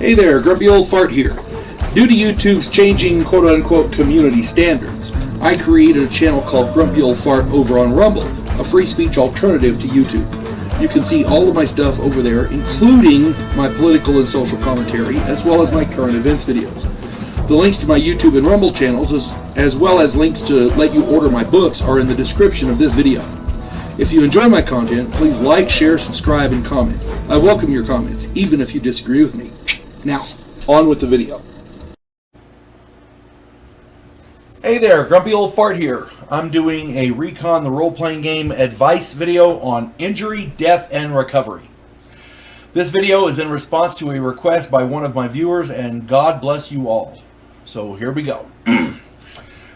Hey there, Grumpy Old Fart here. Due to YouTube's changing quote-unquote community standards, I created a channel called Grumpy Old Fart over on Rumble, a free speech alternative to YouTube. You can see all of my stuff over there, including my political and social commentary, as well as my current events videos. The links to my YouTube and Rumble channels, as well as links to let you order my books, are in the description of this video. If you enjoy my content, please like, share, subscribe, and comment. I welcome your comments, even if you disagree with me. Now, on with the video. Hey there, Grumpy Old Fart here. I'm doing a Recon the role-playing game advice video on injury, death, and recovery. This video is in response to a request by one of my viewers, and God bless you all. So here we go.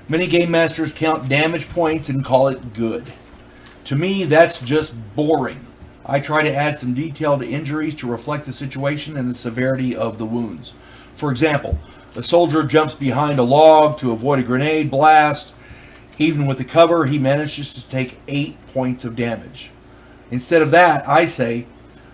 Many game masters count damage points and call it good. To me, that's just boring. I try to add some detail to injuries to reflect the situation and the severity of the wounds. For example, a soldier jumps behind a log to avoid a grenade blast. Even with the cover, he manages to take 8 points of damage. Instead of that, I say,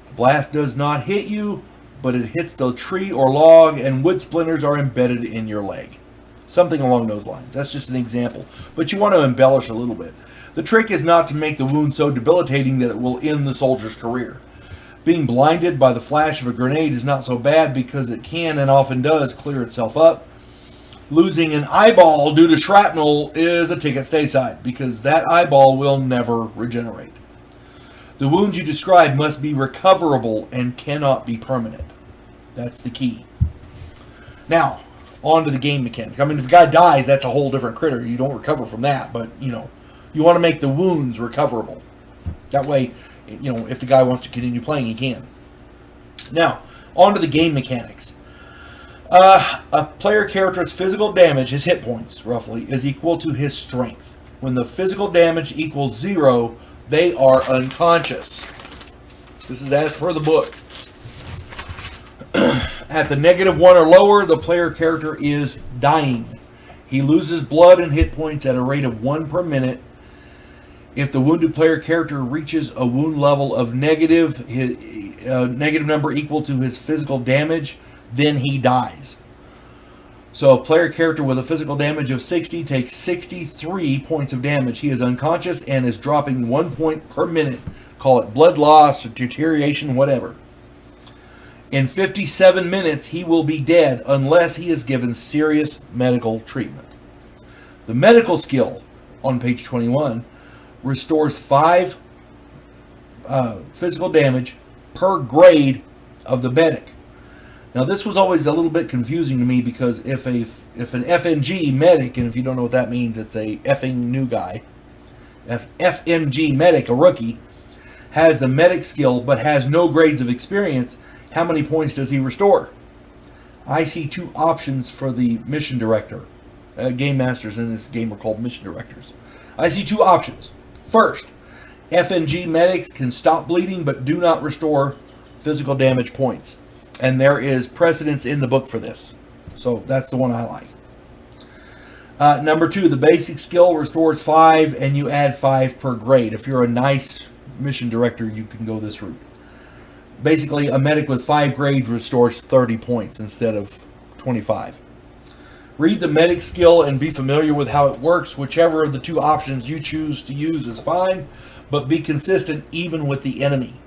the blast does not hit you, but it hits the tree or log and wood splinters are embedded in your leg. Something along those lines. That's just an example, but you want to embellish a little bit. The trick is not to make the wound so debilitating that it will end the soldier's career. Being blinded by the flash of a grenade is not so bad because it can and often does clear itself up. Losing an eyeball due to shrapnel is a ticket stateside because that eyeball will never regenerate. The wounds you describe must be recoverable and cannot be permanent. That's the key. Now, on to the game mechanics. I mean, if a guy dies, that's a whole different critter. You don't recover from that, but, you want to make the wounds recoverable. That way, if the guy wants to continue playing, he can. Now, on to the game mechanics. A player character's physical damage, his hit points, roughly, is equal to his strength. When the physical damage equals 0, they are unconscious. This is as per the book. At the -1 or lower, the player character is dying. He loses blood and hit points at a rate of 1 per minute. If the wounded player character reaches a wound level of negative number equal to his physical damage, then he dies. So a player character with a physical damage of 60 takes 63 points of damage. He is unconscious and is dropping 1 point per minute. Call it blood loss or deterioration, whatever. In 57 minutes, he will be dead unless he is given serious medical treatment. The medical skill on page 21 restores 5 physical damage per grade of the medic. Now, this was always a little bit confusing to me because if an FNG medic, and if you don't know what that means, it's a effing new guy. If FNG medic, a rookie, has the medic skill but has no grades of experience, how many points does he restore? I see 2 options for the mission director. Game masters in this game are called mission directors. I see 2 options. First, FNG medics can stop bleeding but do not restore physical damage points. And there is precedence in the book for this. So that's the one I like. Number 2, the basic skill restores 5 and you add 5 per grade. If you're a nice mission director, you can go this route. Basically, a medic with 5 grades restores 30 points instead of 25. Read the medic skill and be familiar with how it works. Whichever of the 2 options you choose to use is fine, but be consistent even with the enemy.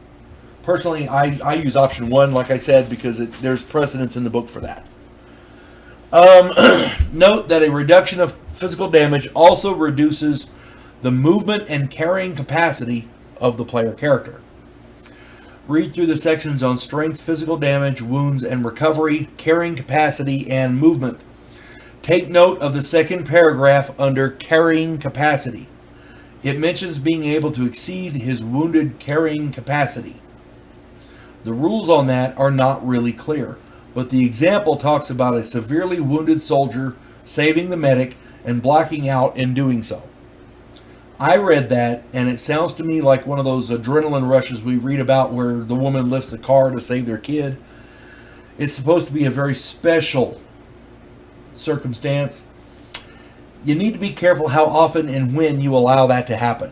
Personally, I use option 1, like I said, because there's precedence in the book for that. Note that a reduction of physical damage also reduces the movement and carrying capacity of the player character. Read through the sections on strength, physical damage, wounds, and recovery, carrying capacity, and movement. Take note of the second paragraph under carrying capacity. It mentions being able to exceed his wounded carrying capacity. The rules on that are not really clear, but the example talks about a severely wounded soldier saving the medic and blacking out in doing so. I read that, and it sounds to me like one of those adrenaline rushes we read about where the woman lifts the car to save their kid. It's supposed to be a very special circumstance. You need to be careful how often and when you allow that to happen.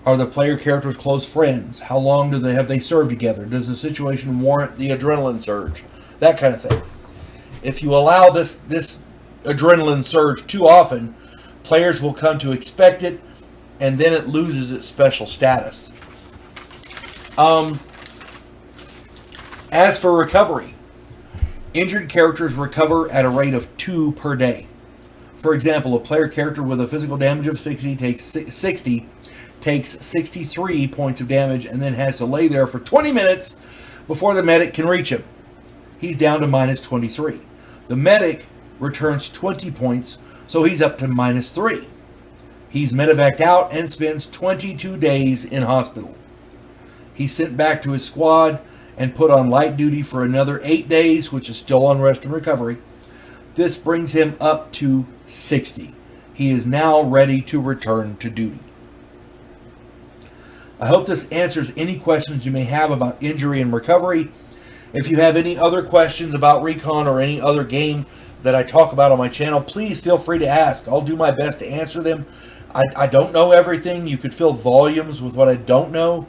Are the player characters close friends? How long have they served together? Does the situation warrant the adrenaline surge? that kind of thing. If you allow this adrenaline surge too often, players will come to expect it, and then it loses its special status. As for recovery, injured characters recover at a rate of 2 per day. For example, a player character with a physical damage of 60 takes 63 points of damage and then has to lay there for 20 minutes before the medic can reach him. He's down to minus 23. The medic returns 20 points, so he's up to minus 3. He's medevaced out and spends 22 days in hospital. He's sent back to his squad and put on light duty for another 8 days, which is still on rest and recovery. This brings him up to 60. He is now ready to return to duty. I hope this answers any questions you may have about injury and recovery. If you have any other questions about Recon or any other game that I talk about on my channel, please feel free to ask. I'll do my best to answer them. I don't know everything. You could fill volumes with what I don't know,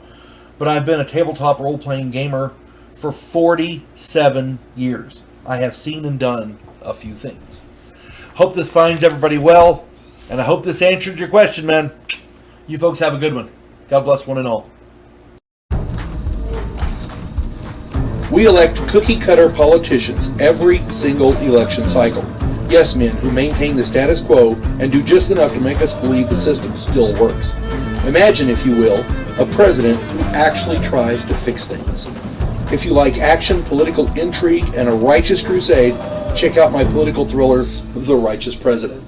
but I've been a tabletop role-playing gamer for 47 years. I have seen and done a few things. Hope this finds everybody well, and I hope this answered your question, man. You folks have a good one. God bless one and all. We elect cookie-cutter politicians every single election cycle. Yes men who maintain the status quo and do just enough to make us believe the system still works. Imagine, if you will, a president who actually tries to fix things. If you like action, political intrigue, and a righteous crusade, check out my political thriller, The Righteous President.